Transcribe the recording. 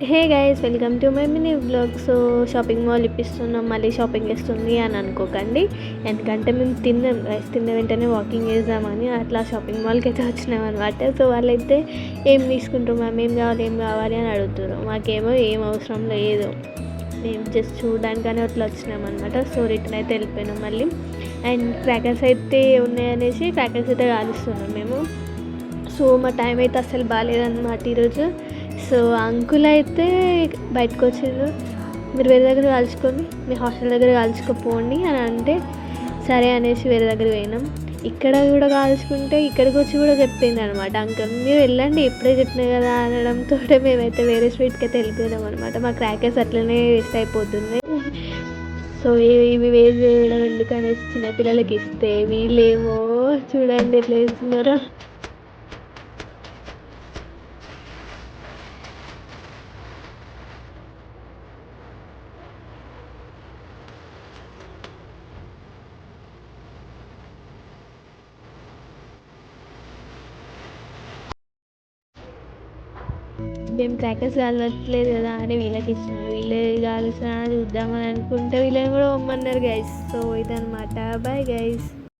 Hey guys, welcome to my mini vlog. So shopping mall ఇప్పిస్తున్నాం, మళ్ళీ shopping చేస్తుంది అని అనుకోకండి. ఎందుకంటే మేము తిన్నాం గైస్, తిన్న వెంటనే వాకింగ్ చేద్దామని అట్లా షాపింగ్ మాల్కి అయితే వచ్చినాం అనమాట. సో వాళ్ళైతే ఏం తీసుకుంటారు మ్యామ్, ఏం కావాలి అని అడుగుతారు. మాకేమో ఏం అవసరం లేదు, మేము జస్ట్ చూడడానికనే అట్లా వచ్చినాం అనమాట. సో రిటర్న్ అయితే వెళ్ళిపోయినాం మళ్ళీ. అండ్ క్రాకర్స్ అయితే ఉన్నాయనేసి క్రాకర్స్ అయితే కాలుస్తున్నాం మేము. సో మా టైం అయితే అస్సలు బాగాలేదన్నమాట ఈరోజు. సో అంకుల్ అయితే బయటకు వచ్చిండు, మీరు వేరే దగ్గర కాల్చుకొని మీ హాస్టల్ దగ్గర కాల్చుకోపోండి అని అంటే సరే అనేసి వేరే దగ్గర పోయినాం. ఇక్కడ కూడా కాల్చుకుంటే ఇక్కడికి వచ్చి కూడా చెప్పింది అనమాట అంకుల్, మీరు వెళ్ళండి ఇప్పుడే చెప్పినా కదా అనడంతో మేమైతే వేరే స్వీట్కి అయితే వెళ్ళిపోయినాం అనమాట. మా క్రాకర్స్ అట్లనే వేస్ట్ అయిపోతుంది. సో ఇవి వేస్ట్ చేయడం ఎందుకనేసి చిన్నపిల్లలకి ఇస్తే వీళ్ళేమో చూడండి ఎట్లా వేస్తున్నారో. మేము క్రాకర్స్ కాలట్లేదు కదా అని వీళ్ళకి ఇచ్చినాం, వీళ్ళు కాలుస్తున్నా చూద్దామని అనుకుంటే వీళ్ళని కూడా పొమ్మన్నారు గైస్. సో ఇదనమాట, బాయ్ గైస్.